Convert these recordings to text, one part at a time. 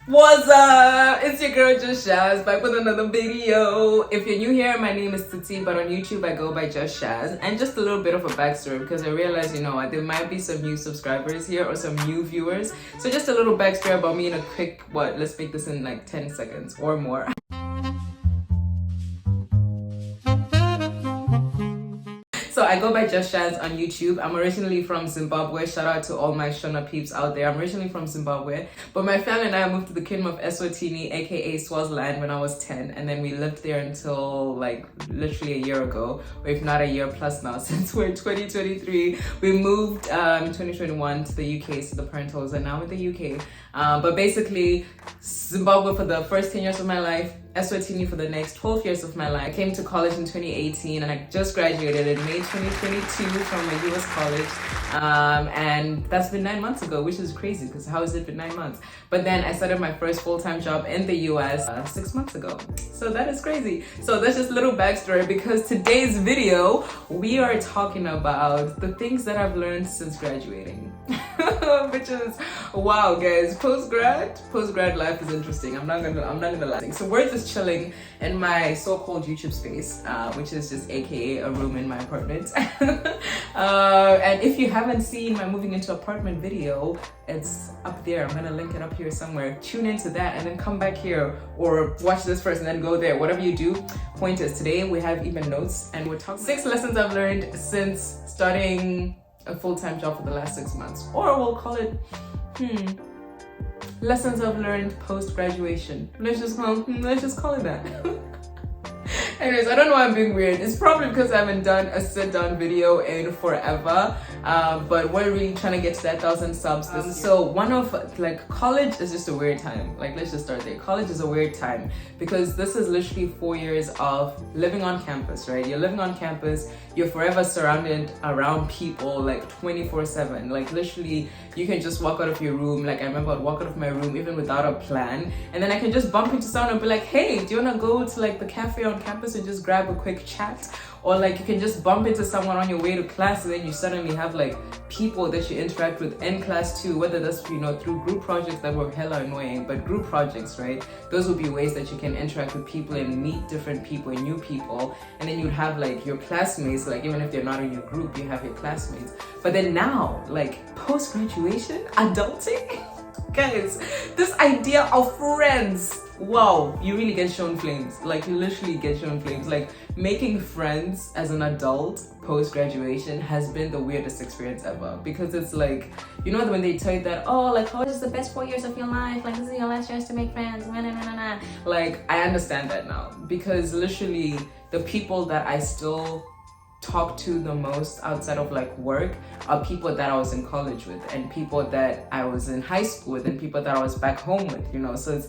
What's up? It's your girl Just Shaz back with another video. If you're new here, my name is Titi, but on YouTube I go by Just Shaz. And just a little bit of a backstory because I realized, there might be some new subscribers here or some new viewers. So just a little backstory about me in a quick, let's make this in like 10 seconds or more. So I go by Just Shaz on YouTube. I'm originally from Zimbabwe. Shout out to all my Shona peeps out there. I'm originally from Zimbabwe, but my family and I moved to the Kingdom of Eswatini, aka Swaziland, when I was 10, and then we lived there until like literally a year ago, or if not a year plus now, since we're in 2023. We moved in 2021 to the UK, so the parentals are now in the UK. But basically, Zimbabwe for the first 10 years of my life, Eswatini for the next 12 years of my life. I came to college in 2018 and I just graduated in May 2022 from a US college. And that's been 9 months ago, which is crazy because how has it been 9 months? But then I started my first full-time job in the US 6 months ago. So that is crazy. So that's just a little backstory because today's video, we are talking about the things that I've learned since graduating. Which is wow, guys. Post-grad life is interesting. I'm not gonna lie. So we're just chilling in my so-called YouTube space, which is just aka a room in my apartment. And if you haven't seen my moving into apartment video, it's up there. I'm gonna link it up here somewhere. Tune into that and then come back here or watch this first and then go there. Whatever you do, point is today we have even notes and we're talking 6 lessons I've learned since starting a full-time job for the last 6 months, or we'll call it lessons I've learned post-graduation. Let's just call it that. Anyways, I don't know why I'm being weird. It's probably because I haven't done a sit-down video in forever, but we're really trying to get to that 1,000 subs. So one of college is just a weird time. Let's just start there. College is a weird time because this is literally 4 years of living on campus, right? You're living on campus. You're forever surrounded around people 24/7. Literally, you can just walk out of your room. I remember I'd walk out of my room even without a plan, and then I can just bump into someone and be like, "Hey, do you wanna go to the cafe on campus and just grab a quick chat?" Or you can just bump into someone on your way to class, and then you suddenly have people that you interact with in class too, whether that's through group projects that were hella annoying, but group projects, right? Those would be ways that you can interact with people and meet different people and new people. And then you'd have your classmates, even if they're not in your group, you have your classmates. But then now, post-graduation, adulting, guys, this idea of friends, wow, you really get shown flames. You literally get shown flames. Making friends as an adult post-graduation has been the weirdest experience ever, because it's when they tell you that, college is the best 4 years of your life, this is your last chance to make friends, I understand that now, because literally the people that I still talk to the most outside of work are people that I was in college with and people that I was in high school with and people that I was back home with, so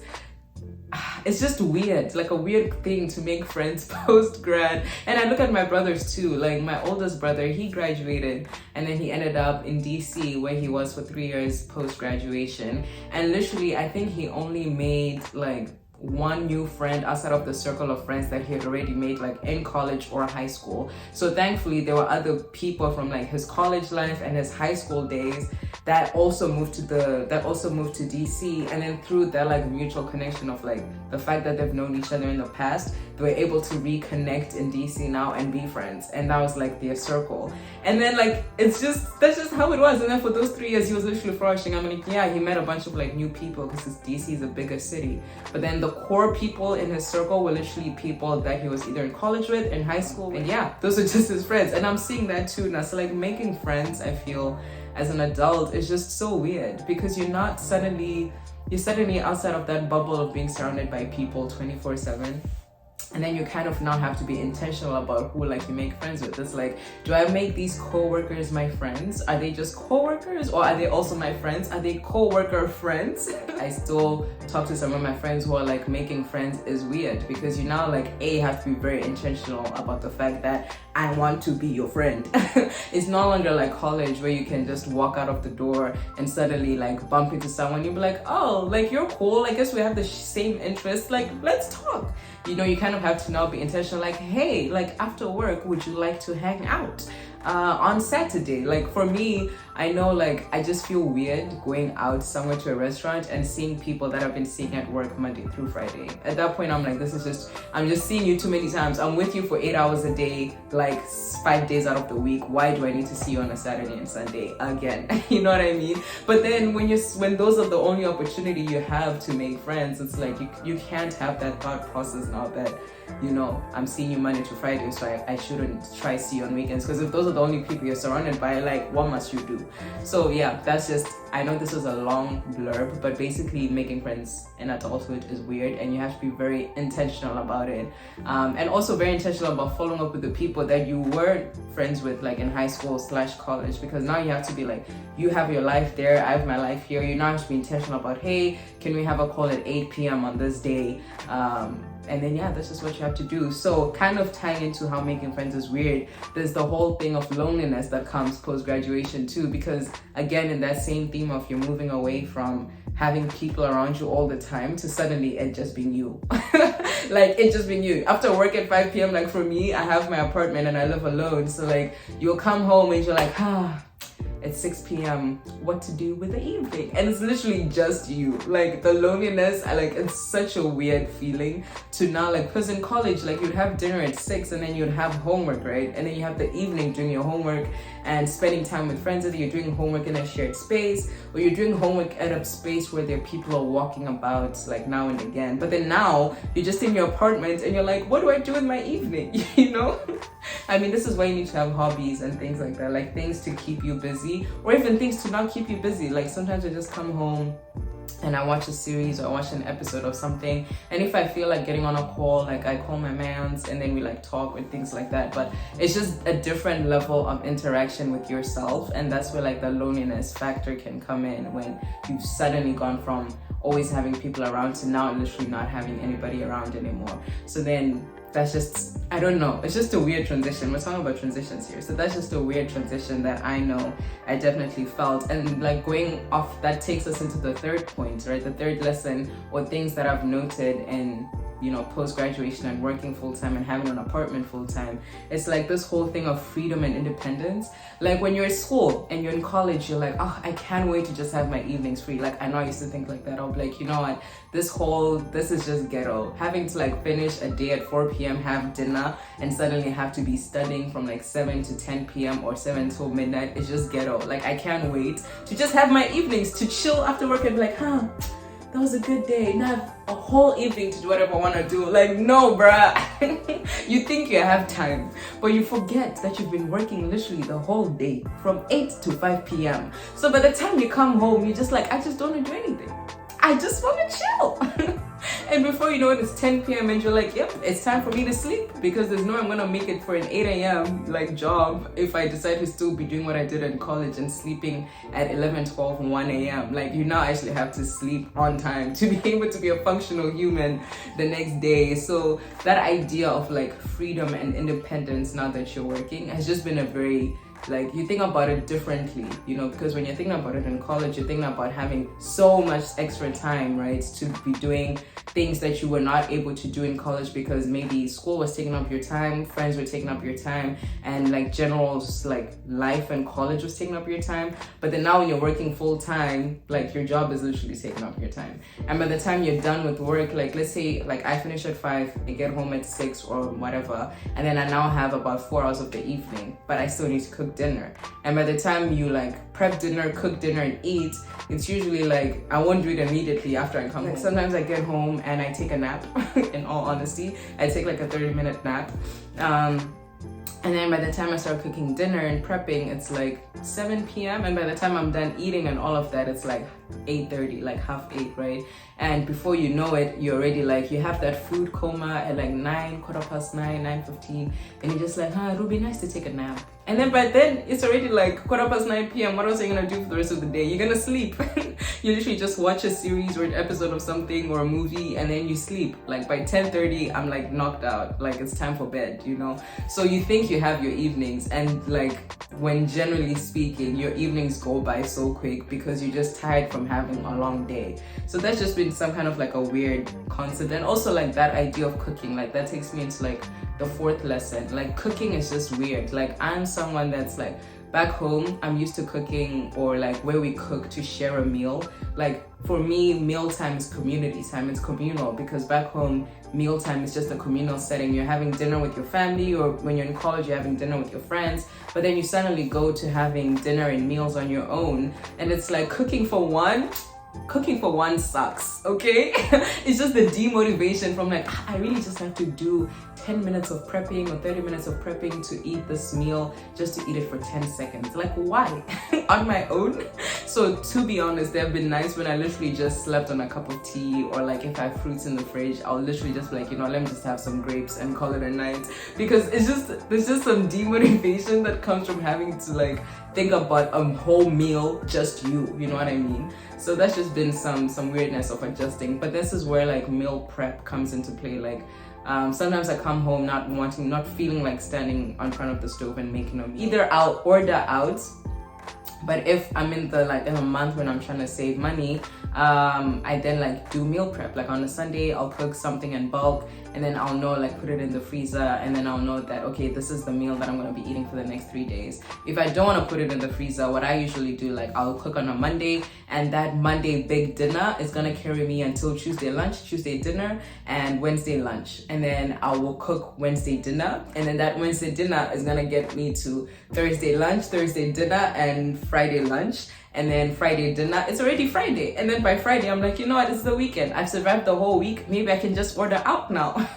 it's just weird, a weird thing to make friends post-grad. And I look at my brothers too, my oldest brother, he graduated and then he ended up in DC where he was for 3 years post-graduation, and literally I think he only made one new friend outside of the circle of friends that he had already made in college or high school. So thankfully there were other people from his college life and his high school days that also moved to DC, and then through that mutual connection of the fact that they've known each other in the past, they were able to reconnect in DC now and be friends, and that was their circle. And then that's just how it was. And then for those 3 years he was literally flourishing. He met a bunch of DC because DC is a bigger city, but then the core people in his circle were literally people that he was either in college with, in high school, and those are just his friends. And I'm seeing that too now. So making friends, I feel, as an adult is just so weird because you're suddenly outside of that bubble of being surrounded by people 24/7. And then you kind of now have to be intentional about who you make friends with. It's do I make these co-workers my friends? Are they just co-workers, or are they also my friends? Are they co-worker friends? I still talk to some of my friends who are making friends is weird because you now have to be very intentional about the fact that I want to be your friend. It's no longer college where you can just walk out of the door and suddenly bump into someone. You'll be oh, you're cool. I guess we have the same interests. Let's talk. You kind of have to now be intentional. Hey, after work, would you like to hang out on Saturday? For me, I know, like, I just feel weird going out somewhere to a restaurant and seeing people that I've been seeing at work Monday through Friday. At that point, I'm like, I'm just seeing you too many times. I'm with you for 8 hours a day, like 5 days out of the week. Why do I need to see you on a Saturday and Sunday again? You know what I mean? But then when those are the only opportunity you have to make friends, it's like you can't have that thought process now that, you know, I'm seeing you Monday to Friday, so I shouldn't try to see you on weekends, because if those are the only people you're surrounded by, like, what must you do? So yeah, that's just, I know this was a long blurb, but basically making friends in adulthood is weird, and you have to be very intentional about it, and also very intentional about following up with the people that you were friends with, like in high school / college, because now you have to be like, you have your life there, I have my life here. You now have to be intentional about, hey, can we have a call at 8 p.m. on this day? And then yeah, this is what you have to do. So kind of tying into how making friends is weird, there's the whole thing of loneliness that comes post-graduation too, because again, in that same theme of you're moving away from having people around you all the time to suddenly it just being you. Like, it just being you. After work at 5 p.m, like for me, I have my apartment and I live alone. So like, you'll come home and you're like, it's 6 p.m, what to do with the evening? And it's literally just you. Like, the loneliness, it's such a weird feeling to now, like, because in college, like, you'd have dinner at 6 and then you'd have homework, right? And then you have the evening doing your homework and spending time with friends. Either you're doing homework in a shared space or you're doing homework at a space where there are people are walking about, like, now and again. But then now you're just in your apartment and you're like, what do I do with my evening? You know? I mean, this is why you need to have hobbies and things like that, like things to keep you busy, or even things to not keep you busy. Like, sometimes I just come home and I watch a series or I watch an episode of something, and if I feel like getting on a call, like I call my mans and then we like talk and things like that. But it's just a different level of interaction with yourself, and that's where like the loneliness factor can come in, when you've suddenly gone from always having people around to now literally not having anybody around anymore. So then that's just, I don't know, it's just a weird transition. We're talking about transitions here, so that's just a weird transition that I know I definitely felt. And like, going off, that takes us into the third point, right? The third lesson, or things that I've noted in, you know, post-graduation and working full-time and having an apartment full-time. It's like this whole thing of freedom and independence. Like, when you're at school and you're in college, you're like, oh, I can't wait to just have my evenings free. Like, I know I used to think like that. I'll be like, you know what, this is just ghetto. Having to like finish a day at 4 p.m, have dinner, and suddenly have to be studying from like 7 to 10 p.m. or 7 till midnight. It's just ghetto. Like, I can't wait to just have my evenings to chill after work and be like, that was a good day. Now I have a whole evening to do whatever I want to do. Like, no, bruh. You think you have time, but you forget that you've been working literally the whole day from 8 to 5 p.m. So by the time you come home, you're just like, I just don't want to do anything. I just want to chill. And before you know it, it's 10 p.m. and you're like, yep, it's time for me to sleep, because there's no way I'm gonna make it for an 8 a.m. like job if I decide to still be doing what I did in college and sleeping at 11, 12, 1 a.m. Like, you now actually have to sleep on time to be able to be a functional human the next day. So that idea of like freedom and independence now that you're working has just been a very, like, you think about it differently, you know, because when you're thinking about it in college, you're thinking about having so much extra time, right, to be doing things that you were not able to do in college because maybe school was taking up your time, friends were taking up your time, and like general like life and college was taking up your time. But then now when you're working full time, like your job is literally taking up your time. And by the time you're done with work, like let's say like I finish at 5, I get home at 6 or whatever, and then I now have about 4 hours of the evening, but I still need to cook dinner. And by the time you like prep dinner, cook dinner and eat, it's usually like I won't do it immediately after I come home. Sometimes I get home and I take a nap. In all honesty, I take like a 30-minute nap, and then by the time I start cooking dinner and prepping, it's like 7 p.m. and by the time I'm done eating and all of that, it's like 8:30, like half 8, right? And before you know it, you're already like, you have that food coma at like 9, 9:15, 9:15, and you're just like, it would be nice to take a nap. And then by then, it's already like 9:15 p.m. What else are you gonna do for the rest of the day? You're gonna sleep. You literally just watch a series or an episode of something or a movie, and then you sleep. Like by 10:30, I'm like knocked out. Like it's time for bed, you know? So you think you have your evenings, and like when generally speaking, your evenings go by so quick because you're just tired from having a long day. So that's just been some kind of like a weird concept. And also like that idea of cooking, like that takes me into like the fourth lesson. Like cooking is just weird. Like I'm someone that's like, back home, I'm used to cooking, or like where we cook to share a meal. Like for me, mealtime is community time, it's communal, because back home, mealtime is just a communal setting. You're having dinner with your family, or when you're in college, you're having dinner with your friends, but then you suddenly go to having dinner and meals on your own, and it's like cooking for one sucks, okay? It's just the demotivation from like, I really just have to do 10 minutes of prepping or 30 minutes of prepping to eat this meal, just to eat it for 10 seconds. Like, why? On my own? So to be honest, they've been nice when I literally just slept on a cup of tea, or like if I have fruits in the fridge, I'll literally just be like, you know, let me just have some grapes and call it a night. Because there's just some demotivation that comes from having to like think about a whole meal, just you know what I mean? So that's just been some weirdness of adjusting. But this is where like meal prep comes into play. Like sometimes I come home not feeling like standing in front of the stove and making them. Either I'll order out, but if I'm in a month when I'm trying to save money, I then like do meal prep. Like on a Sunday, I'll cook something in bulk, and then I'll know, like, put it in the freezer, and then I'll know that, okay, this is the meal that I'm gonna be eating for the next 3 days. If I don't want to put it in the freezer, what I usually do, like, I'll cook on a Monday, and that Monday big dinner is gonna carry me until Tuesday lunch, Tuesday dinner, and Wednesday lunch. And then I will cook Wednesday dinner, and then that Wednesday dinner is gonna get me to Thursday lunch, Thursday dinner, and Friday lunch. And then Friday dinner, it's already Friday. And then by Friday, I'm like, you know what, it's the weekend. I've survived the whole week. Maybe I can just order out now.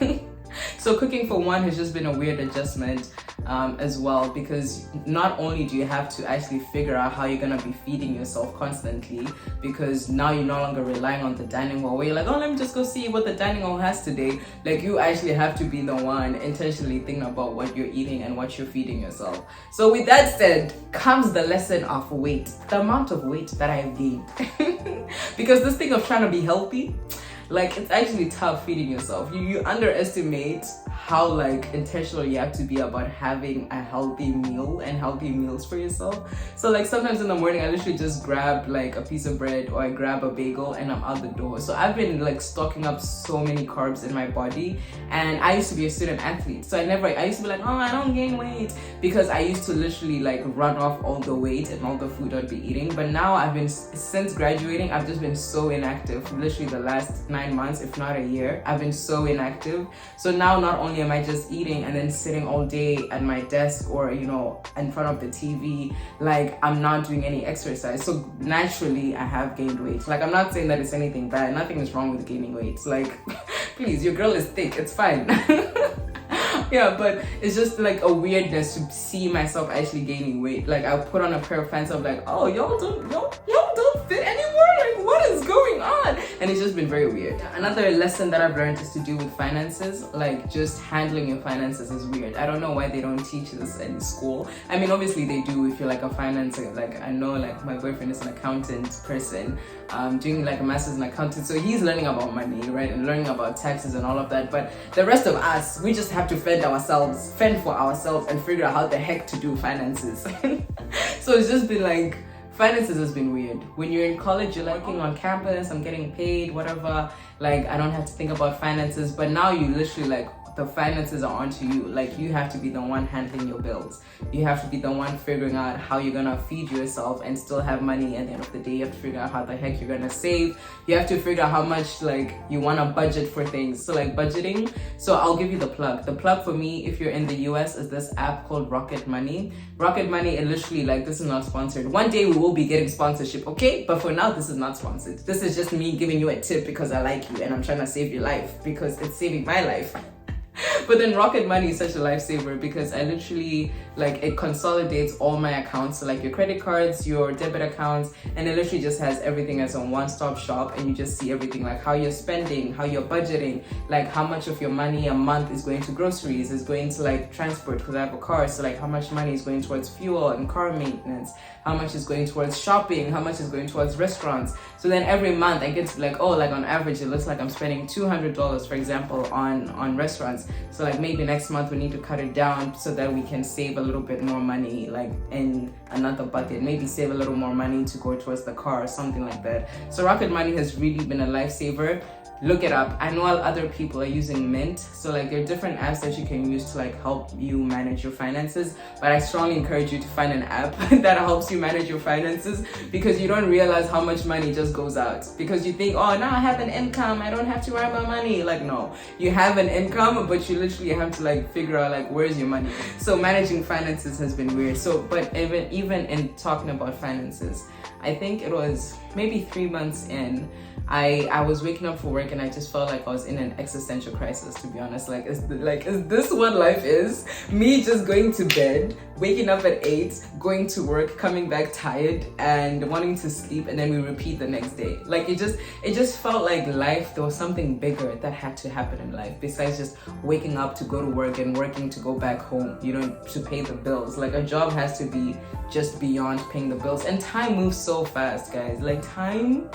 So cooking for one has just been a weird adjustment as well, because not only do you have to actually figure out how you're gonna be feeding yourself constantly, because now you're no longer relying on the dining hall where you're like, oh, let me just go see what the dining hall has today. Like, you actually have to be the one intentionally thinking about what you're eating and what you're feeding yourself. So with that said, comes the lesson of weight, the amount of weight that I've gained. Because this thing of trying to be healthy, like, it's actually tough feeding yourself. You underestimate how like intentional you have to be about having a healthy meal and healthy meals for yourself. So like sometimes in the morning, I literally just grab like a piece of bread, or I grab a bagel, and I'm out the door. So I've been like stocking up so many carbs in my body. And I used to be a student athlete, so I used to be like, oh, I don't gain weight, because I used to literally like run off all the weight and all the food I'd be eating. But now since graduating, I've just been so inactive. Literally the last 9 months, if not a year, I've been so inactive. So now not only am I just eating and then sitting all day at my desk, or you know, in front of the TV, like, I'm not doing any exercise. So naturally I have gained weight. Like, I'm not saying that it's anything bad, nothing is wrong with gaining weight. It's like, please, your girl is thick, it's fine. Yeah, but it's just like a weirdness to see myself actually gaining weight. Like, I'll put on a pair of pants, I'm like, oh, y'all don't fit anymore, like, what is going on? And it's just been very weird. Another lesson that I've learned is to do with finances. Like, just handling your finances is weird. I don't know why they don't teach this in school. I mean, obviously they do if you're like a finance, like, I know like my boyfriend is an accountant person, doing like a master's in accounting, so he's learning about money, right, and learning about taxes and all of that. But the rest of us, we just have to fend for ourselves and figure out how the heck to do finances. So it's just been like, finances has been weird. When you're in college, you're like, working on campus, I'm getting paid, whatever, like, I don't have to think about finances. But now you literally, like, the finances are onto you. Like, you have to be the one handling your bills. You have to be the one figuring out how you're gonna feed yourself and still have money at the end of the day. You have to figure out how the heck you're gonna save. You have to figure out how much like you want to budget for things. So like budgeting. So I'll give you the plug. The plug for me, if you're in the US, is this app called Rocket Money. Rocket Money, it literally, like, this is not sponsored. One day we will be getting sponsorship, okay? But for now, this is not sponsored. This is just me giving you a tip because I like you and I'm trying to save your life, because it's saving my life. But then Rocket Money is such a lifesaver, because I literally, like, it consolidates all my accounts, so like your credit cards, your debit accounts, and it literally just has everything as a one-stop shop, and you just see everything, like how you're spending, how you're budgeting, like how much of your money a month is going to groceries, is going to like transport, because I have a car, so like how much money is going towards fuel and car maintenance, how much is going towards shopping, how much is going towards restaurants. So then every month I get to like, oh, like on average it looks like I'm spending $200, for example, on restaurants. So like maybe next month we need to cut it down so that we can save a little bit more money, like in another bucket, maybe save a little more money to go towards the car or something like that. So Rocket Money has really been a lifesaver. look it up. I know other people are using Mint, so like there are different apps that you can use to like help you manage your finances, but I strongly encourage you to find an app that helps you manage your finances, because you don't realize how much money just goes out, because you think, oh, now I have an income, I don't have to worry about money. Like, no, you have an income, but you literally have to like figure out like where's your money. So managing finances has been weird. So but even in talking about finances, I think it was maybe 3 months in, I was waking up for work and I just felt like I was in an existential crisis, to be honest. Like, is this what life is? Me just going to bed, waking up at 8, going to work, coming back tired and wanting to sleep, and then we repeat the next day. Like, it just felt like life, there was something bigger that had to happen in life besides just waking up to go to work and working to go back home, you know, to pay the bills. Like, a job has to be just beyond paying the bills. And time moves so fast, guys. Like, time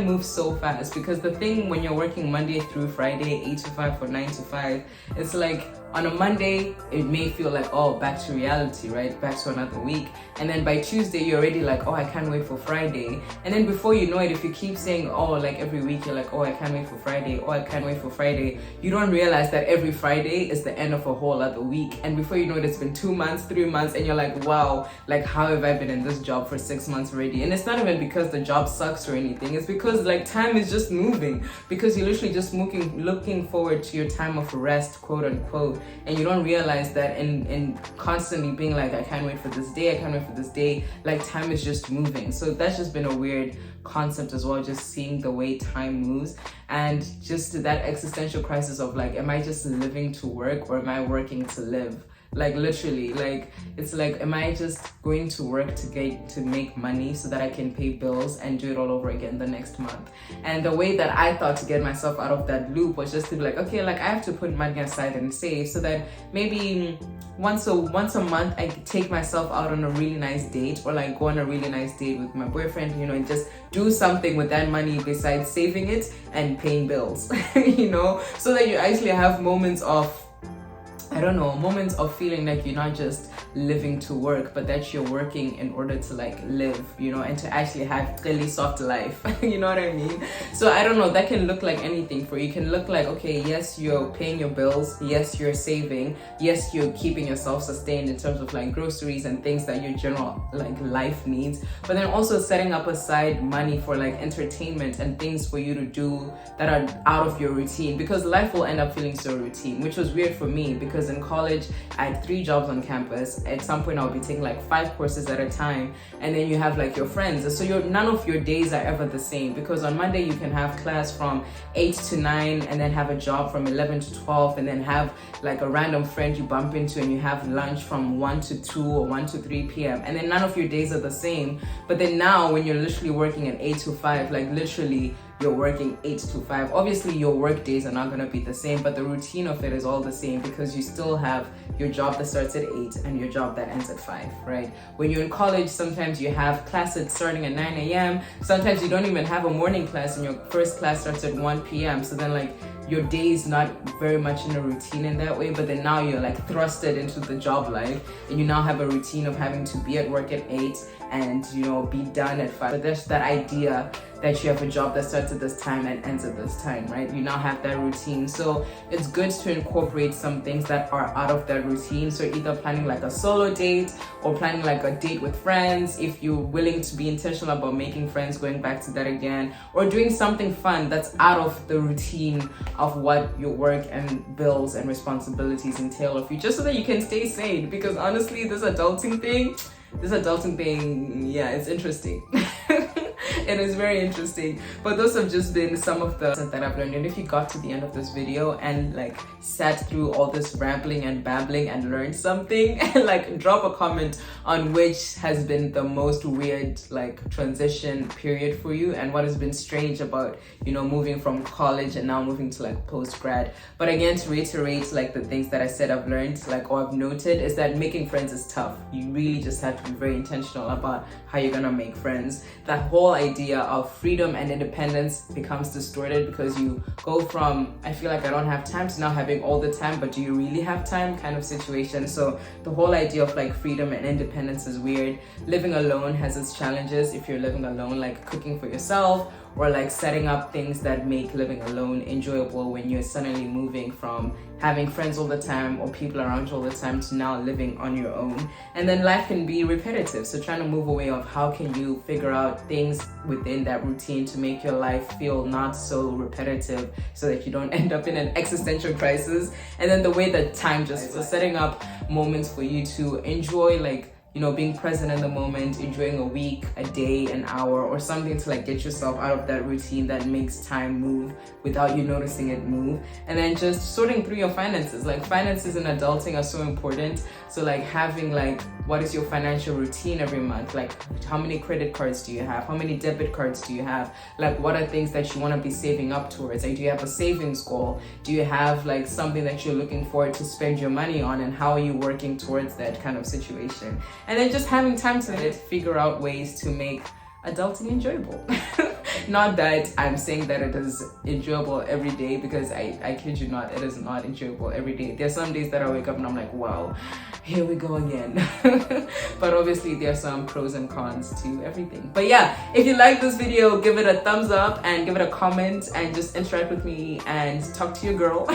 moves so fast, because the thing when you're working Monday through Friday, 8 to 5 or 9 to 5, it's like on a Monday, it may feel like, oh, back to reality, right? Back to another week. And then by Tuesday, you're already like, oh, I can't wait for Friday. And then before you know it, if you keep saying, oh, like every week, you're like, oh, I can't wait for Friday. Oh, I can't wait for Friday. You don't realize that every Friday is the end of a whole other week. And before you know it, it's been 2 months, 3 months, and you're like, wow, like how have I been in this job for 6 months already? And it's not even because the job sucks or anything. It's because like time is just moving, because you're literally just looking forward to your time of rest, quote unquote. And you don't realize that in constantly being like, I can't wait for this day, I can't wait for this day, like time is just moving. So that's just been a weird concept as well, just seeing the way time moves, and just that existential crisis of like, am I just living to work or am I working to live? Like, literally, like, it's like, am I just going to work to make money so that I can pay bills and do it all over again the next month? And the way that I thought to get myself out of that loop was just to be like, okay, like I have to put money aside and save, so that maybe once a month I take myself out on a really nice date, or like go on a really nice date with my boyfriend, you know, and just do something with that money besides saving it and paying bills, you know, so that you actually have moments of, I don't know, moments of feeling like you're not just living to work, but that you're working in order to like live, you know, and to actually have really soft life. You know what I mean? So I don't know, that can look like anything for you. It can look like, okay, yes, you're paying your bills, yes, you're saving, yes, you're keeping yourself sustained in terms of like groceries and things that your general like life needs, but then also setting up aside money for like entertainment and things for you to do that are out of your routine, because life will end up feeling so routine, which was weird for me, because in college I had 3 jobs on campus. At some point I'll be taking like 5 courses at a time, and then you have like your friends, so none of your days are ever the same, because on Monday you can have class from 8 to 9 and then have a job from 11 to 12, and then have like a random friend you bump into and you have lunch from 1 to 2 or 1 to 3 p.m. and then none of your days are the same. But then now when you're literally working at 8 to 5, like literally you're working 8 to 5. Obviously your work days are not going to be the same, but the routine of it is all the same, because you still have your job that starts at 8 and your job that ends at 5, right? When you're in college, sometimes you have classes starting at 9 a.m. Sometimes you don't even have a morning class, and your first class starts at 1 p.m. So then like your day is not very much in a routine in that way, but then now you're like thrusted into the job life, and you now have a routine of having to be at work at 8 and, you know, be done at 5. But there's that idea that you have a job that starts at this time and ends at this time, right? You now have that routine. So it's good to incorporate some things that are out of that routine. So either planning like a solo date, or planning like a date with friends, if you're willing to be intentional about making friends, going back to that again, or doing something fun that's out of the routine of what your work and bills and responsibilities entail of you, just so that you can stay sane. Because honestly, this adulting thing, yeah, it's interesting. It is very interesting. But those have just been some of the lessons that I've learned. And if you got to the end of this video and like sat through all this rambling and babbling and learned something, like drop a comment on which has been the most weird like transition period for you, and what has been strange about, you know, moving from college and now moving to like post-grad. But again, to reiterate like the things that I said I've learned, like, or I've noted, is that making friends is tough. You really just have to be very intentional about how you're gonna make friends. That whole idea of freedom and independence becomes distorted, because you go from, I feel like I don't have time, to now having all the time, but do you really have time kind of situation. So the whole idea of like freedom and independence is weird. Living alone has its challenges. If you're living alone, like cooking for yourself, or like setting up things that make living alone enjoyable when you're suddenly moving from having friends all the time or people around you all the time to now living on your own. And then life can be repetitive, so trying to move away of how can you figure out things within that routine to make your life feel not so repetitive so that you don't end up in an existential crisis. And then the way that time just so setting up moments for you to enjoy, like, you know, being present in the moment, enjoying a week, a day, an hour, or something to like get yourself out of that routine that makes time move without you noticing it move. And then just sorting through your finances. Like, finances in adulting are so important. So like having like, what is your financial routine every month? Like, how many credit cards do you have? How many debit cards do you have? Like, what are things that you want to be saving up towards? Like, do you have a savings goal? Do you have like something that you're looking forward to spend your money on, and how are you working towards that kind of situation? And then just having time to figure out ways to make adulting enjoyable. Not that I'm saying that it is enjoyable every day, because I kid you not, it is not enjoyable every day. There's some days that I wake up and I'm like, wow, here we go again. But obviously there's some pros and cons to everything. But yeah, if you like this video, give it a thumbs up and give it a comment and just interact with me and talk to your girl.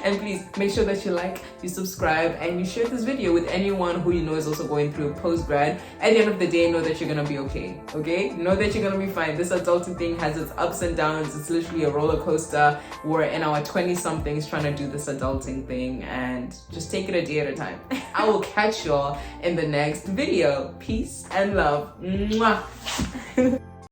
And please make sure that you like, you subscribe, and you share this video with anyone who you know is also going through post-grad. At the end of the day, know that you're gonna be okay. Okay, know that you're gonna be fine. This adulting thing has its ups and downs. It's literally a roller coaster. We're in our 20-somethings trying to do this adulting thing, and just take it a day at a time. I will catch y'all in the next video. Peace and love. Mwah.